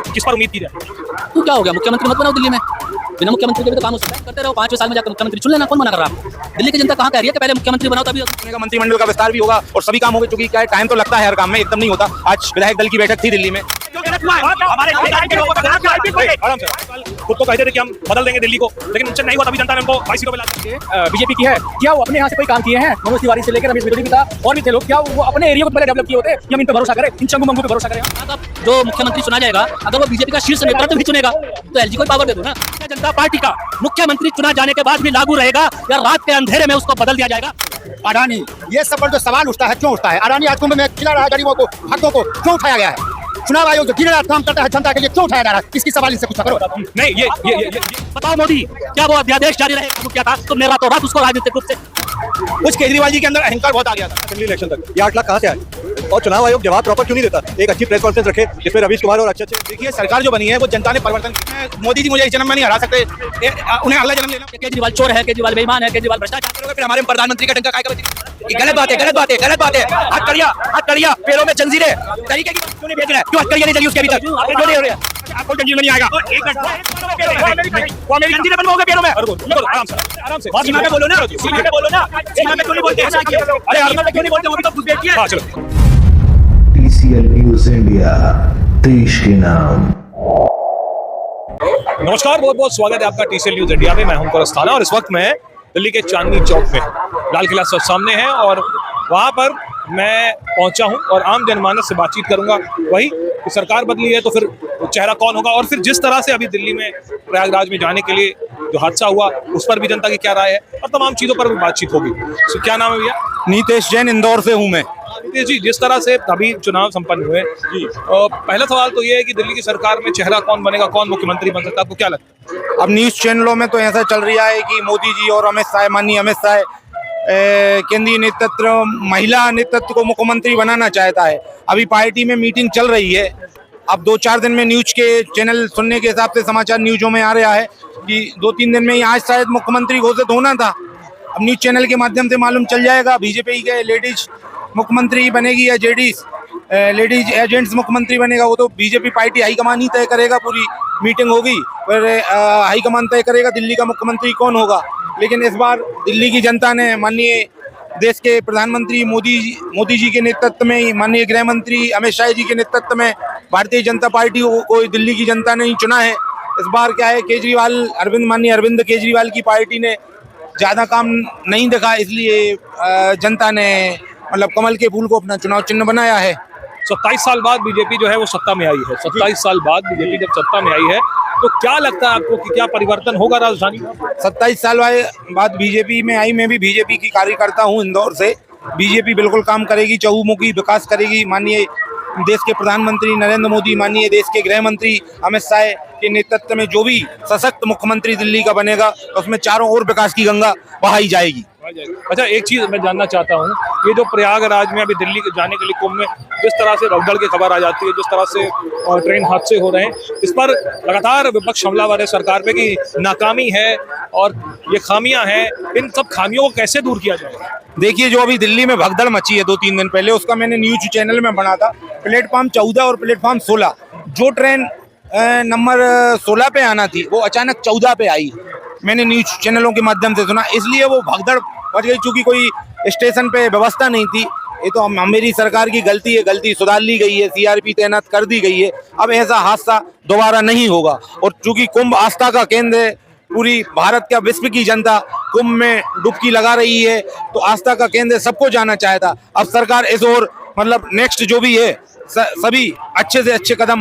किस पर उम्मीद की जाए? तो क्या हो गया, मुख्यमंत्री मत बनाओ दिल्ली में। बिना मुख्यमंत्री के भी तो काम हो सकता है, करते रहो, 5 साल में जाकर मुख्यमंत्री चुन लेना, कौन मना कर रहा है आपको? दिल्ली की जनता कहाँ कह रही है कि पहले मुख्यमंत्री बनाओ तभी का मंत्रिमंडल का विस्तार भी होगा और सभी काम होंगे, क्योंकि क्या है, टाइम तो लगता है हर काम में, एकदम नहीं होता। आज विधायक दल की बैठक थी दिल्ली में। खुद तो कहते थे कि हम बदल देंगे दिल्ली को, लेकिन उनसे नहीं हुआ, तभी जनता ने उनको 22 सीटों पे ला दिया। बीजेपी की है, क्या वो अपने यहाँ से कोई काम किए हैं? मनोज तिवारी से लेकर रमेश बिजोड़ी भी था और भी थे लोग, क्या वो अपने एरिया को पहले डेवलप किए होते कि हम इन पे भरोसा करें, इन चंगू मंगू पे भरोसा करें? जो मुख्यमंत्री चुना जाएगा, अगर वो बीजेपी का शीर्ष नेतृत्व भी चुनेगा तो एलजी को पावर दे दो ना। जनता पार्टी का मुख्यमंत्री चुना जाने के बाद भी लागू रहेगा या रात के अंधेरे में उसको बदल दिया जाएगा? अडानी, ये सब पर जो सवाल उठता है, क्यों उठता है? अडानी आज कुंभ में खिला रहा है गरीबों को, हकों को, क्यों उठाया गया है? चुनाव आयोग जो दिन रात काम करता है जनता के लिए, क्यों उठाया जा रहा है? इसकी सवाल इनसे पूछा करो। नहीं, ये बताओ मोदी, क्या वो अध्यादेश जारी रहेगा? क्या था तुमने रातों रात उसको राजनीतिक रूप से कुछ केजरीवाल जी के अंदर अहंकार बहुत आ गया था। असेंबली इलेक्शन तक ये 8 लाख कहाँ से आए? और चुनाव आयोग जवाब प्रॉपर क्यों नहीं देता? एक अच्छी प्रेस कॉन्फ्रेंस रखे जिसमें रवीश कुमार और अच्छे देखिए, सरकार जो बनी है वो जनता ने परिवर्तन किया है। मोदी जी मुझे इस जन्म में नहीं हरा सकते, उन्हें अगला जन्म लेना। केजरीवाल चोर है, केजरीवाल बेईमान है, केजरीवाल भ्रष्टाचार, फिर हमारे प्रधानमंत्री का डंका कायका बजेगा? गलत बात है, गलत बात है, गलत बात है। हाथ करिया, पैरों में जंजीरें, तरीके की क्यों नहीं भेज रहा है? क्यों हथकड़ियां नहीं चली उसके अभी तक? क्यों नहीं हो रही है? आपको जंजीर में नहीं आएगा। वो मेरी जंजीरें बनवाओगे पैरों में? आराम से सीमा में बोलो ना, सीमा में बोलो ना, सीमा में क्यों नहीं बोलते? अरे सीमा में क्यों नहीं बोलते? वो भी तो खुद देखिए। हाँ, चलो। TCL न्यूज़ इंडिया, देश के नाम। नमस्कार, बहुत बहुत स्वागत है आपका TCL न्यूज़ इंडिया में। मैं हूं परस्ताना और इस वक्त मैं दिल्ली के चांदनी चौक में, लाल किला सामने है और वहां पर मैं पहुंचा हूं और आम जनमानस से बातचीत करूंगा। वही कि सरकार बदली है तो फिर चेहरा कौन होगा, और फिर जिस तरह से अभी दिल्ली में प्रयागराज में जाने के लिए जो हादसा हुआ उस पर भी जनता की क्या राय है और तमाम चीज़ों पर भी बातचीत होगी। तो क्या नाम है भैया? नीतेश जैन, इंदौर से हूँ मैं। नीतीश जी, जिस तरह से अभी चुनाव संपन्न हुए जी, पहला सवाल तो ये है कि दिल्ली की सरकार में चेहरा कौन बनेगा, कौन मुख्यमंत्री बन सकता है, आपको क्या लगता है? अब न्यूज़ चैनलों में तो ऐसा चल रहा है कि मोदी जी और अमित शाह, माननीय अमित शाह केंद्रीय नेतृत्व, महिला नेतृत्व को मुख्यमंत्री बनाना चाहता है। अभी पार्टी में मीटिंग चल रही है। अब 2-4 दिन में न्यूज़ के चैनल सुनने के हिसाब से समाचार न्यूज़ों में आ रहा है कि 2-3 दिन में ही आज शायद मुख्यमंत्री घोषित होना था। अब न्यूज़ चैनल के माध्यम से मालूम चल जाएगा बीजेपी के लेडीज मुख्यमंत्री बनेगी या जेडीज लेडीज एजेंट्स मुख्यमंत्री बनेगा। वो तो बीजेपी पार्टी हाईकमान ही तय करेगा। पूरी मीटिंग होगी, फिर हाईकमान तय करेगा दिल्ली का मुख्यमंत्री कौन होगा। लेकिन इस बार दिल्ली की जनता ने माननीय देश के प्रधानमंत्री मोदी जी के नेतृत्व में, माननीय गृह मंत्री अमित शाह जी के नेतृत्व में भारतीय जनता पार्टी को दिल्ली की जनता ने ही चुना है। इस बार क्या है, माननीय अरविंद केजरीवाल की पार्टी ने ज़्यादा काम नहीं दिखा, इसलिए जनता ने मतलब कमल के फूल को अपना चुनाव चिन्ह बनाया है। 27 साल बाद बीजेपी जो है वो सत्ता में आई है। 27 साल बाद बीजेपी जब सत्ता में आई है तो क्या लगता है आपको कि क्या परिवर्तन होगा राजधानी में? 27 साल बाद बीजेपी में आई। मैं भी बीजेपी की कार्यकर्ता हूं इंदौर से। बीजेपी बिल्कुल काम करेगी, चहुमुखी विकास करेगी। माननीय देश के प्रधानमंत्री नरेंद्र मोदी, माननीय देश के गृह मंत्री अमित शाह के नेतृत्व में जो भी सशक्त मुख्यमंत्री दिल्ली का बनेगा उसमें चारों ओर विकास की गंगा बहाई जाएगी। अच्छा, एक चीज मैं जानना चाहता हूँ, ये जो प्रयागराज में अभी दिल्ली के जाने के लिए कुंभ में जिस तरह से भगदड़ की खबर आ जाती है, जिस तरह से ट्रेन हादसे हो रहे हैं, इस पर लगातार विपक्ष हमलावर है सरकार पे कि नाकामी है और ये खामियां हैं। इन सब खामियों को कैसे दूर किया जाए? देखिए, जो अभी दिल्ली में भगदड़ मची है 2-3 दिन पहले, उसका मैंने न्यूज चैनल में बना था। प्लेटफॉर्म 14 और प्लेटफॉर्म 16, जो ट्रेन नंबर 16 पे आना थी वो अचानक 14 पे आई। मैंने न्यूज चैनलों के माध्यम से सुना, इसलिए वो भगदड़ मच गई। चूंकि कोई स्टेशन पे व्यवस्था नहीं थी, ये तो मेरी सरकार की गलती है, गलती सुधार ली गई है, सीआरपी तैनात कर दी गई है। अब ऐसा हादसा दोबारा नहीं होगा। और चूंकि कुंभ आस्था का केंद्र है, पूरी भारत का विश्व की जनता कुंभ में डुबकी लगा रही है, तो आस्था का केंद्र सबको जाना चाहता। अब सरकार इस ओर मतलब नेक्स्ट जो भी है सभी अच्छे से अच्छे कदम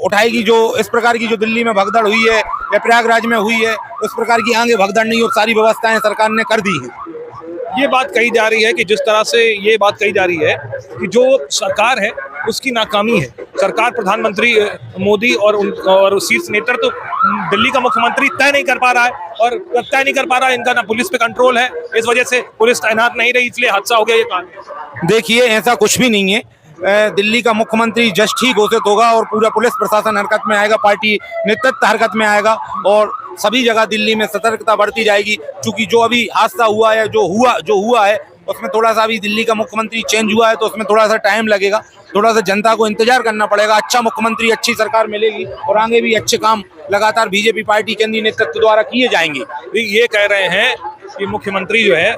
उठाएगी। जो इस प्रकार की जो दिल्ली में भगदड़ हुई है या प्रयागराज में हुई है, उस प्रकार की आगे भगदड़ नहीं हो, सारी व्यवस्थाएं सरकार ने कर दी हैं। ये बात कही जा रही है कि जिस तरह से ये बात कही जा रही है कि जो सरकार है उसकी नाकामी है। सरकार, प्रधानमंत्री मोदी और शीर्ष नेतृत्व दिल्ली का मुख्यमंत्री तय नहीं कर पा रहा है, और जब तय नहीं कर पा रहा है, इनका ना पुलिस पे कंट्रोल है, इस वजह से पुलिस तैनात नहीं रही, इसलिए हादसा हो गया। ये कहानी देखिए, ऐसा कुछ भी नहीं है। दिल्ली का मुख्यमंत्री जस्ट ही घोषित होगा और पूरा पुलिस प्रशासन हरकत में आएगा, पार्टी नेतृत्व हरकत में आएगा और सभी जगह दिल्ली में सतर्कता बढ़ती जाएगी। क्योंकि जो अभी हादसा हुआ है, जो हुआ है, उसमें थोड़ा सा अभी दिल्ली का मुख्यमंत्री चेंज हुआ है तो उसमें थोड़ा सा टाइम लगेगा, थोड़ा सा जनता को इंतजार करना पड़ेगा। अच्छा मुख्यमंत्री, अच्छी सरकार मिलेगी और आगे भी अच्छे काम लगातार बीजेपी पार्टी केंद्रीय नेतृत्व द्वारा किए जाएंगे। ये कह रहे हैं कि मुख्यमंत्री जो है,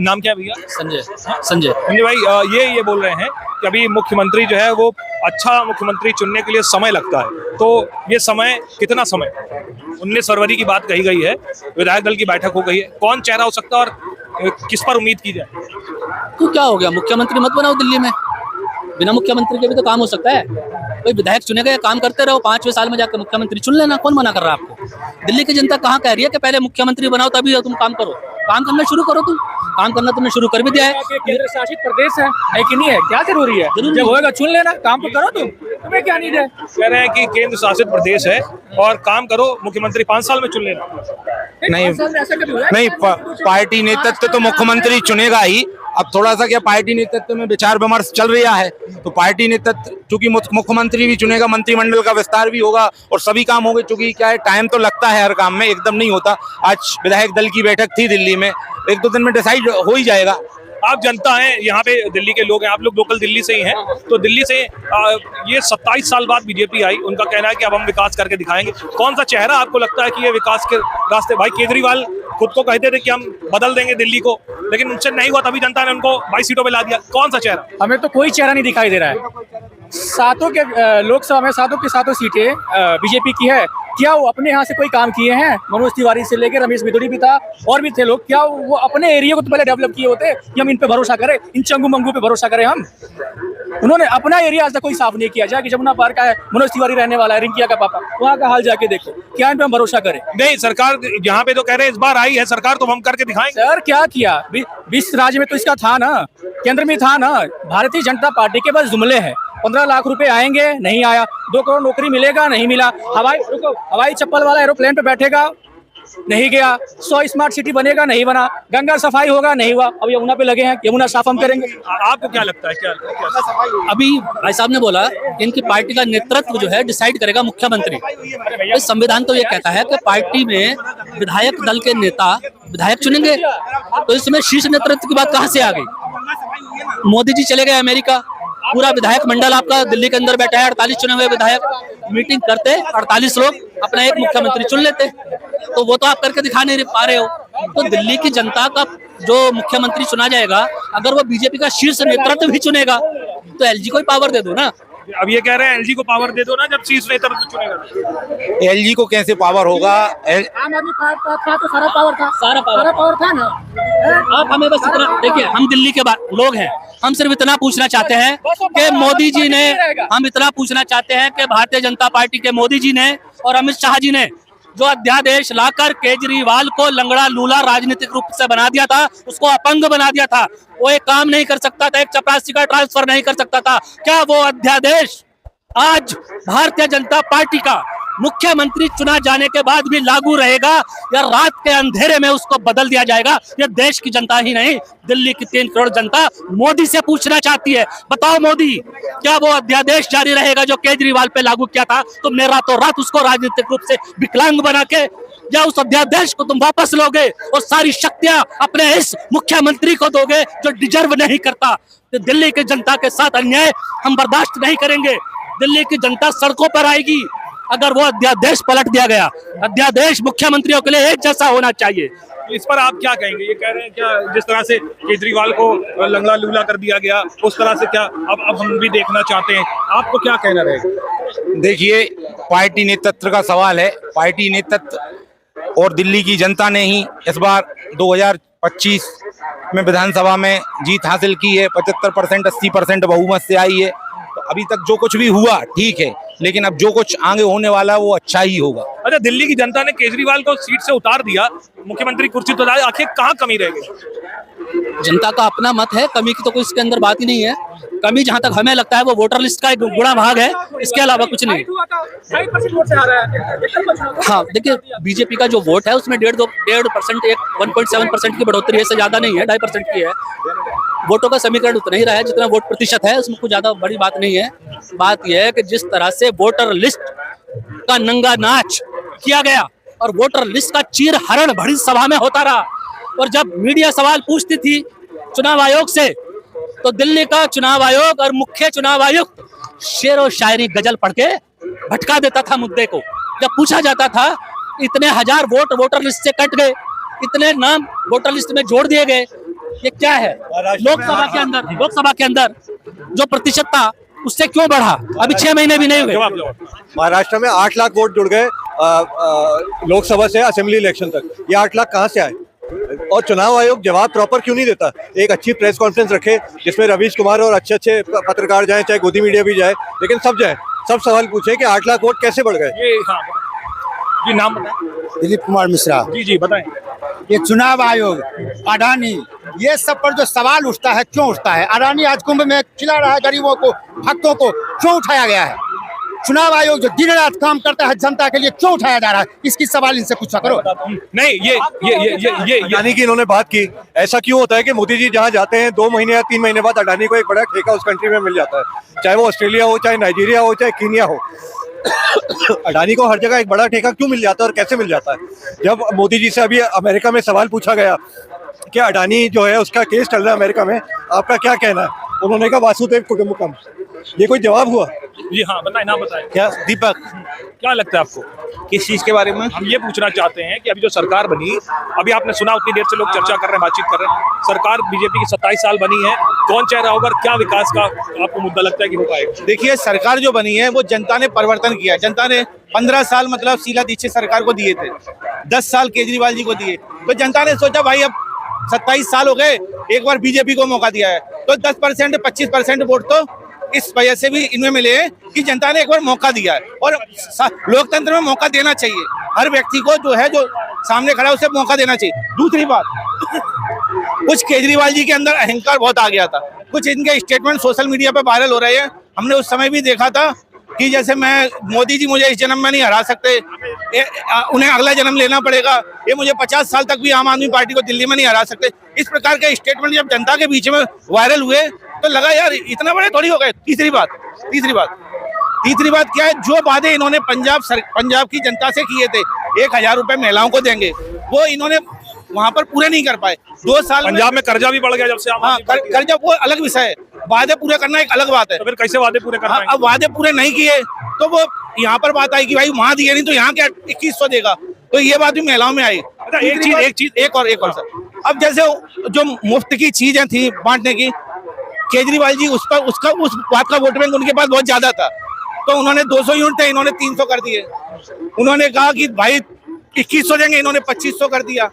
नाम क्या है भैया? संजय संजय भाई, ये बोल रहे हैं कि अभी मुख्यमंत्री जो है वो अच्छा मुख्यमंत्री चुनने के लिए समय लगता है, तो ये समय कितना समय? 19 फरवरी की बात कही गई है, विधायक दल की बैठक हो गई है, कौन चेहरा हो सकता है और किस पर उम्मीद की जाए? तो क्या हो गया, मुख्यमंत्री मत बनाओ दिल्ली में, बिना मुख्यमंत्री के भी तो काम हो सकता है। कोई विधायक चुनेगा या काम करते रहो, 5वें साल में जाकर मुख्यमंत्री चुन लेना, कौन मना कर रहा है आपको? दिल्ली की जनता कहाँ कह रही है कि पहले मुख्यमंत्री बनाओ तभी तुम काम करो? काम करना शुरू करो, तुम काम करना तुमने शुरू कर भी दिया है। केंद्र शासित प्रदेश है कि नहीं है, क्या जरूरी है? जब होएगा चुन लेना, काम तो करो तुम्हें क्या नीड है? कह रहे हैं कि केंद्र शासित प्रदेश है और काम करो, मुख्यमंत्री 5 साल में चुन लेना। नहीं, पार्टी नेतृत्व तो मुख्यमंत्री चुनेगा ही। अब थोड़ा सा क्या पार्टी नेतृत्व में विचार विमर्श चल रहा है, तो पार्टी नेतृत्व चूंकि मुख्यमंत्री भी चुनेगा, मंत्रिमंडल का विस्तार भी होगा और सभी काम होंगे। चूंकि क्या है, टाइम तो लगता है हर काम में, एकदम नहीं होता। आज विधायक दल की बैठक थी दिल्ली में, 1-2 दिन में डिसाइड हो ही जाएगा। आप जनता हैं, यहाँ पे दिल्ली के लोग हैं, आप लोग लोकल दिल्ली से ही हैं, तो दिल्ली से ये 27 साल बाद बीजेपी आई, उनका कहना है कि अब हम विकास करके दिखाएंगे। कौन सा चेहरा आपको लगता है कि ये विकास के रास्ते? भाई केजरीवाल खुद को कहते थे कि हम बदल देंगे दिल्ली को, लेकिन उनसे नहीं हुआ, तभी जनता ने उनको 22 सीटों पे ला दिया। कौन सा चेहरा? हमें तो कोई चेहरा नहीं दिखाई दे रहा है। सातों के लोकसभा में सातों की सातों सीटें बीजेपी की है। क्या वो अपने यहाँ से कोई काम किए हैं? मनोज तिवारी से लेकर रमेश बिदुड़ी भी था और भी थे लोग, क्या वो अपने एरिया को तो पहले डेवलप किए होते कि हम इन पे भरोसा करें, इन चंगू मंगू पे भरोसा करें हम? उन्होंने अपना एरिया आज तक कोई साफ नहीं किया। जाके जमुना पार्क का है, मनोज तिवारी रहने वाला है, रिंकिया का पापा, वहाँ का हाल जाके देखो, क्या इन पे हम भरोसा करें? नहीं, सरकार यहाँ पे तो कह रहे हैं इस बार आई है सरकार तो हम करके दिखाएंगे। सर क्या किया? 20 राज्य में तो इसका था ना, केंद्र में था ना। भारतीय जनता पार्टी के बस जुमले हैं। 15 लाख रुपए आएंगे, नहीं आया। 2 करोड़ नौकरी मिलेगा, नहीं मिला। हवाई चप्पल वाला एरोप्लेन पे बैठेगा, नहीं गया। 100 स्मार्ट सिटी बनेगा, नहीं बना। गंगा सफाई होगा, नहीं हुआ। अब यमुना पे लगे हैं, यमुना साफ हम करेंगे। आपको क्या लगता है, क्या अभी भाई साहब ने बोला कि इनकी पार्टी का नेतृत्व जो है डिसाइड करेगा मुख्यमंत्री। तो संविधान तो ये कहता है कि पार्टी में विधायक दल के नेता विधायक चुनेंगे, तो इसमें शीर्ष नेतृत्व की बात कहाँ से आ गई? मोदी जी चले गए अमेरिका, पूरा विधायक मंडल आपका दिल्ली के अंदर बैठा है, 48 चुने हुए विधायक मीटिंग करते, 48 लोग अपना एक मुख्यमंत्री चुन लेते। तो वो तो आप करके दिखा नहीं पा रहे हो। तो दिल्ली की जनता का जो मुख्यमंत्री चुना जाएगा, अगर वो बीजेपी का शीर्ष नेतृत्व भी चुनेगा, तो एलजी को ही पावर दे दो ना। अब ये कह रहे हैं एलजी को पावर दे दो ना, जब शीर्ष नेतृत्व चुनेगा। एलजी को कैसे पावर होगा? आम आदमी पार्टी था तो सारा पावर था, सारा पावर था ना। आप हमें बस इतना देखिए, हम दिल्ली के लोग हैं, हम सिर्फ इतना पूछना चाहते हैं कि मोदी जी ने, हम इतना पूछना चाहते हैं कि भारतीय जनता पार्टी के मोदी जी ने और अमित शाह जी ने जो अध्यादेश लाकर केजरीवाल को लंगड़ा लूला राजनीतिक रूप से बना दिया था, उसको अपंग बना दिया था, वो एक काम नहीं कर सकता था, एक चपरासी का ट्रांसफर नहीं कर सकता था, क्या वो अध्यादेश आज भारतीय जनता पार्टी का मुख्यमंत्री चुना जाने के बाद भी लागू रहेगा या रात के अंधेरे में उसको बदल दिया जाएगा? ये देश की जनता ही नहीं, दिल्ली की 3 करोड़ जनता मोदी से पूछना चाहती है। बताओ मोदी, क्या वो अध्यादेश जारी रहेगा जो केजरीवाल पे लागू किया था? तुमने रातों रात उसको राजनीतिक रूप से विकलांग बना के, या उस अध्यादेश को तुम वापस लोगे और सारी शक्तियां अपने इस मुख्यमंत्री को दोगे जो डिजर्व नहीं करता? तो दिल्ली की जनता के साथ अन्याय हम बर्दाश्त नहीं करेंगे। दिल्ली की जनता सड़कों पर आएगी अगर वो अध्यादेश पलट दिया गया। अध्यादेश मुख्यमंत्रियों के लिए एक जैसा होना चाहिए। इस पर आप क्या कहेंगे? ये कह रहे हैं क्या जिस तरह से केजरीवाल को लंगड़ा लूला कर दिया गया, उस तरह से क्या अब हम भी देखना चाहते हैं? आपको क्या कहना रहेगा? देखिए, पार्टी नेतृत्व का सवाल है। पार्टी नेतृत्व और दिल्ली की जनता ने ही इस बार 2025 में विधानसभा में जीत हासिल की है। 75% 80% बहुमत से आई है। तो अभी तक जो कुछ भी हुआ ठीक है, लेकिन अब जो कुछ आगे होने वाला है वो अच्छा ही होगा। अच्छा, दिल्ली की जनता ने केजरीवाल को सीट से उतार दिया, मुख्यमंत्री कुर्सी तो लाई, आखिर कहाँ कमी रह गई? जनता का अपना मत है, कमी की तो कोई इसके अंदर बात ही नहीं है। कमी जहां तक हमें लगता है वो वोटर लिस्ट का एक गुणा भाग है, इसके अलावा कुछ नहीं। हाँ देखिए, बीजेपी का जो वोट है उसमें 1.5%, 1.7% की बढ़ोतरी है, इससे ज्यादा नहीं है, 2.5% की है। वोटों का समीकरण उतना ही रहा है जितना वोट प्रतिशत है, उसमें कुछ ज्यादा बड़ी बात नहीं है। बात यह है कि जिस तरह से वोटर लिस्ट का नंगा नाच किया गया और वोटर लिस्ट का चीर हरण बड़ी सभा में होता रहा, और जब मीडिया सवाल पूछती थी चुनाव आयोग से, तो दिल्ली का चुनाव आयोग और मुख्य चुनाव आयुक्त शेर और शायरी गजल पढ़ के भटका देता था मुद्दे को। जब पूछा जाता था इतने हजार वोट वोटर लिस्ट से कट गए, इतने नाम वोटर लिस्ट में जोड़ दिए गए, ये क्या है? लोकसभा के अंदर जो प्रतिशत था उससे क्यों बढ़ा? अभी 6 महीने भी नहीं हुए। महाराष्ट्र में 8 लाख वोट जुड़ गए लोकसभा से असेंबली इलेक्शन तक। ये 8 लाख कहाँ से आए? और चुनाव आयोग जवाब प्रॉपर क्यों नहीं देता? एक अच्छी प्रेस कॉन्फ्रेंस रखे जिसमें रवीश कुमार और अच्छे अच्छे पत्रकार जाएं, चाहे गोदी मीडिया भी जाए, लेकिन सब जाए, सब सवाल पूछे कि 8 लाख वोट कैसे बढ़ गए। ये जी नाम बताएं। दिलीप कुमार मिश्रा। जी बताएं। ये चुनाव आयोग, अडानी, ये सब पर जो सवाल उठता है, क्यों उठता है? अडानी आज कुंभ में खिला रहा है गरीबों को, भक्तों को, क्यों उठाया गया है? चुनाव आयोग जो दिन रात काम करता है जनता के लिए, क्यों उठाया जा रहा है? इसकी सवाल इनसे पूछा करो। नहीं, ये अडानी की इन्होंने बात की। ऐसा क्यों होता है कि मोदी जी जहाँ जाते हैं 2 महीने या 3 महीने बाद अडानी को एक बड़ा ठेका उस कंट्री में मिल जाता है, चाहे वो ऑस्ट्रेलिया हो, चाहे नाइजीरिया हो, चाहे कीनिया हो। अडानी को हर जगह एक बड़ा ठेका क्यों मिल जाता है और कैसे मिल जाता है? जब मोदी जी से अभी अमेरिका में सवाल पूछा गया कि अडानी जो है उसका केस चल रहा है अमेरिका में, आपका क्या कहना है? उन्होंने कहा वासुदेव कुटुंबकम। ये कोई जवाब हुआ? जी हाँ बताएं, नाम बताएं। क्या दीपक, क्या लगता है आपको? किस चीज के बारे में? हम ये पूछना चाहते हैं कि अभी जो सरकार बनी, अभी आपने सुना उतनी देर से लोग चर्चा कर रहे हैं, बातचीत कर रहे हैं, सरकार बीजेपी की 27 साल बनी है, कौन चेहरा होगा, क्या विकास का आपको मुद्दा लगता है कि हो पाएगा? देखिए, सरकार जो बनी है वो जनता ने परिवर्तन किया। जनता ने 15 साल मतलब शीला दीक्षित सरकार को दिए थे, 10 साल केजरीवाल जी को दिए, तो जनता ने सोचा भाई अब 27 साल हो गए, एक बार बीजेपी को मौका दिया है, तो 10% 25% वोट तो इस वजह से भी इनमें मिले हैं कि जनता ने एक बार मौका दिया है। और लोकतंत्र में मौका देना चाहिए, हर व्यक्ति को जो है, जो सामने खड़ा है उसे मौका देना चाहिए। दूसरी बात, कुछ केजरीवाल जी के अंदर अहंकार बहुत आ गया था, कुछ इनके स्टेटमेंट सोशल मीडिया पे वायरल हो रहे हैं। हमने उस समय भी देखा था कि जैसे मोदी जी मुझे इस जन्म में नहीं हरा सकते, उन्हें अगला जन्म लेना पड़ेगा, ये मुझे 50 साल तक भी आम आदमी पार्टी को दिल्ली में नहीं हरा सकते। इस प्रकार के स्टेटमेंट जब जनता के बीच में वायरल हुए तो लगा यार इतना बड़े थोड़ी हो गए। तीसरी बात क्या है, जो वादे इन्होंने पंजाब की जनता से किए थे, 1000 रुपए महिलाओं को देंगे, वो इन्होंने वहां पर पूरे नहीं कर पाए। 2 साल पंजाब में कर्जा भी बढ़ गया जब से। हाँ, कर्जा वो अलग विषय है, वादे पूरे करना एक अलग बात है। तो फिर कैसे वादे पूरे करना है? अब वादे पूरे नहीं किए तो वो यहाँ पर बात आई कि भाई वहां दिए नहीं तो यहाँ क्या 2100 देगा, तो ये बात भी महिलाओं में आई। अच्छा, एक और सर, अब जैसे जो मुफ्त की चीजें थी बांटने की, केजरीवाल जी उस बात का वोट बैंक उनके पास बहुत ज्यादा था, तो उन्होंने 200 यूनिट थे, इन्होंने 300 कर दिए। उन्होंने कहा कि भाई 2100 देंगे, इन्होंने 2500 कर दिया।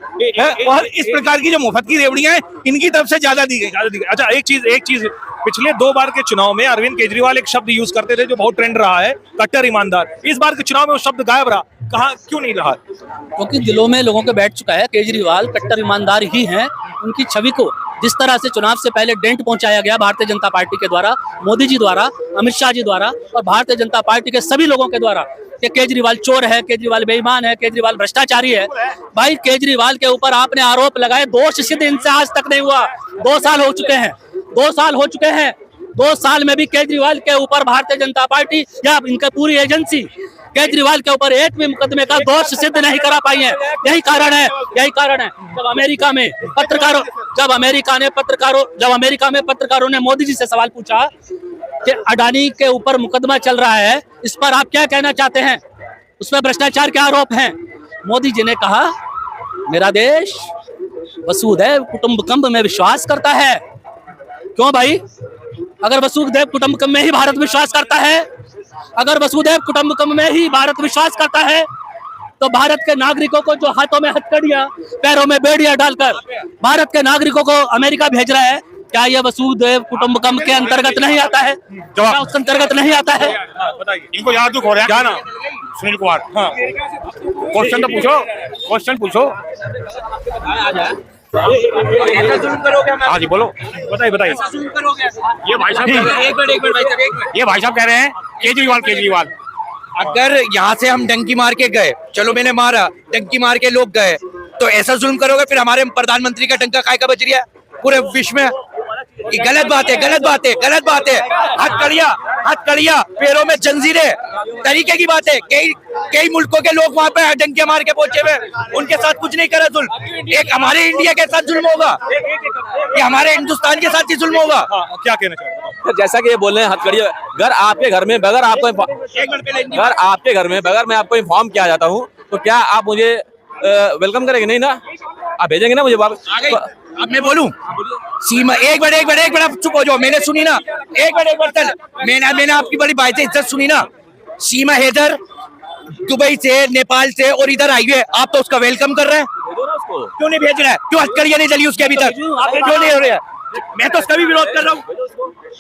और इस प्रकार की जो मुफ्त की रेवड़ियां हैं इनकी तरफ से ज्यादा दी गई। अच्छा, एक चीज पिछले 2 बार के चुनाव में अरविंद केजरीवाल एक शब्द यूज करते थे जो बहुत ट्रेंड रहा है, कट्टर ईमानदार। इस बार के चुनाव में वो शब्द गायब रहा, कहाँ क्यों नहीं रहा? क्योंकि दिलों में लोगों के बैठ चुका है केजरीवाल कट्टर ईमानदार ही हैं। उनकी छवि को जिस तरह से चुनाव से पहले डेंट पहुंचाया गया भारतीय जनता पार्टी के द्वारा, मोदी जी द्वारा, अमित शाह जी द्वारा और भारतीय जनता पार्टी के सभी लोगों के द्वारा कि केजरीवाल चोर है, केजरीवाल बेईमान है, केजरीवाल भ्रष्टाचारी है। भाई केजरीवाल के ऊपर आपने आरोप लगाए, दोष सिद्ध इनसे आज तक नहीं हुआ। 2 साल हो चुके हैं, 2 साल हो चुके हैं। 2 साल में भी केजरीवाल के ऊपर भारतीय जनता पार्टी या इनकी पूरी एजेंसी केजरीवाल के ऊपर एक भी मुकदमे का दोष सिद्ध नहीं करा पाई है। यही कारण है जब अमेरिका में पत्रकारों ने मोदी जी से सवाल पूछा कि अडानी के ऊपर मुकदमा चल रहा है, इस पर आप क्या कहना चाहते हैं, उसमें भ्रष्टाचार के आरोप हैं। मोदी जी ने कहा मेरा देश वसुधैव कुटुंबकम में विश्वास करता है। क्यों भाई? अगर वसुधैव कुटुंबकम में ही भारत विश्वास करता है, अगर वसुधैव कुटुंबकम में ही भारत विश्वास करता है, तो भारत के नागरिकों को जो हाथों में हथकड़ियां, पैरों में बेड़ियां डालकर भारत के नागरिकों को अमेरिका भेज रहा है, क्या यह वसुधैव कुटुंबकम के अंतर्गत नहीं आता है? क्या उस अंतर्गत नहीं आता है? इनको याद दुख हो रहा है क्या? ना सुनील कुमार, हाँ क्वेश्चन तो पूछो। हाँ जी बोलो, बताइए। ये भाई साहब कह रहे हैं केजरीवाल अगर यहाँ से हम डंकी मार के गए, चलो मैंने मारा, डंकी मार के लोग गए, तो ऐसा जुल्म करोगे फिर हमारे प्रधानमंत्री का डंका काय का बच रहा है पूरे विश्व में? ये गलत बात है। हथकड़ियां, पैरों में जंजीरें, तरीके की बात है। कई कई मुल्कों के लोग वहाँ पे डंके मार के पहुंचे हुए, उनके साथ कुछ नहीं करा जुल्म। एक हमारे इंडिया के साथ जुल्म होगा, ये हमारे हिंदुस्तान के साथ ही जुल्म होगा। क्या कहना चाहते हैं? तो जैसा कि ये बोल रहे हैं हथकड़ी, अगर आपके घर में बगैर आपको अगर आपके घर में बगैर मैं आपको इन्फॉर्म किया जाता हूँ तो क्या आप मुझे वेलकम करेंगे? नहीं ना, आप भेजेंगे ना मुझे वापस। अब मैं बोलूं सीमा, एक बार आप चुप हो जाओ, मैंने सुनी ना, एक बार चल, मैंने आपकी बड़ी बात से इज्जत सुनी ना। सीमा हैदर दुबई से, नेपाल से और इधर आई है, आप तो उसका वेलकम कर रहे हैं, क्यों नहीं भेज रहा है? क्यों हथकड़ियां नहीं चली उसके अभी तक, क्यों नहीं हो रही है? मैं तो उसका भी विरोध कर रहा हूँ,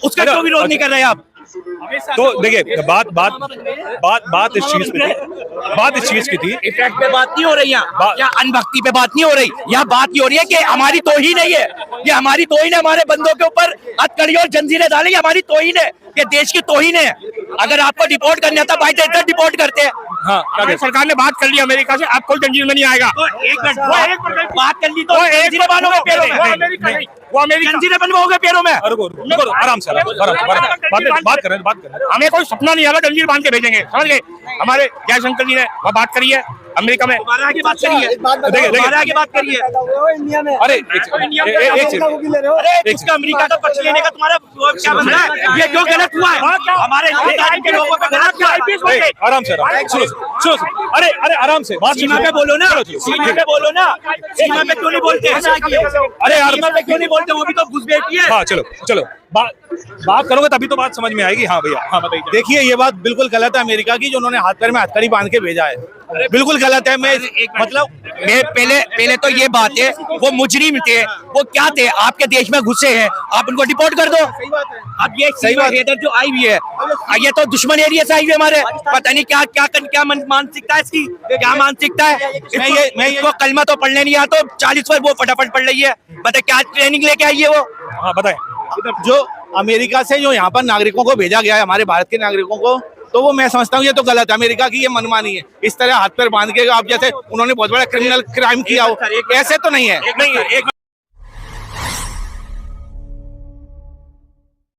उसका क्यों विरोध नहीं कर रहे आप? तो देखिए बात इस चीज की थी। इफेक्ट पे बात नहीं हो रही है या अनभक्ति पे बात नहीं हो रही, यहाँ बात ये हो रही है कि हमारी तौहीन है, ये हमारी तौहीन है, हमारे बंदों के ऊपर हथकड़ी और जंजीरें डाली, हमारी तौहीन है, ये देश की तौहीन है। अगर आपको डिपोर्ट करना था बाई इधर डिपोर्ट करते हैं। हाँ, सरकार ने बात कर ली अमेरिका से, अब कोई जंजीर में नहीं आएगा। तो एक मिनट बात कर ली तो जंजीरें बांधोगे पैरों में, वो अमेरिका जंजीरें बनवाओगे पैरों में। रुको, आराम से बात कर रहे हैं। हमें कोई सपना नहीं आया जंजीर बांध के भेजेंगे, समझ गए? हमारे जयशंकर जी ने वह बात करी है अमेरिका में, दोबारा आगे बात करिए, दोबारा आगे बात करिए। अरे एक अरे उसका अमेरिका का पक्ष लेने का तुम्हारा क्या बनता है? ये क्यों गलत हुआ है? हमारे हिंदुस्तान के लोगों पे गलत हुआ है। आराम से सुनो, अरे आराम से बात सीमा पे बोलो ना, सीमा पे बोलो ना, सीमा पे क्यों नहीं बोलते? अरे यार सीमा पे क्यों नहीं बोलते? वो भी तो घुसपैठी है। हाँ चलो बात करोगे तभी तो बात समझ में आएगी। हाँ भैया, हाँ बताइए। देखिए ये बात बिल्कुल गलत है अमेरिका की, जो उन्होंने हाथ पैर में हथकड़ी बांध के भेजा है, बिल्कुल गलत है। मैं मैं पहले तो ये बात है, वो मुजरिम थे, वो क्या थे, आपके देश में घुसे हैं, आप उनको डिपोर्ट कर दो। अब ये सीमा हैदर जो आई हुई है, ये तो दुश्मन एरिया से आई हुई है हमारे, पता नहीं क्या मानसिकता है इसकी, क्या मानसिकता है। इसको कलमा तो पढ़ने नहीं आता, 40 वर्ष वो फटाफट पढ़ रही है, बता क्या ट्रेनिंग लेके आई है वो। हाँ बताएं। जो अमेरिका से जो यहाँ पर नागरिकों को भेजा गया है, हमारे भारत के नागरिकों को, तो वो मैं समझता हूँ ये तो गलत है। अमेरिका की ये मनमानी है, इस तरह हाथ पैर बांध के आप जैसे उन्होंने बहुत बड़ा क्रिमिनल क्राइम किया हो, ऐसे तो नहीं है। एक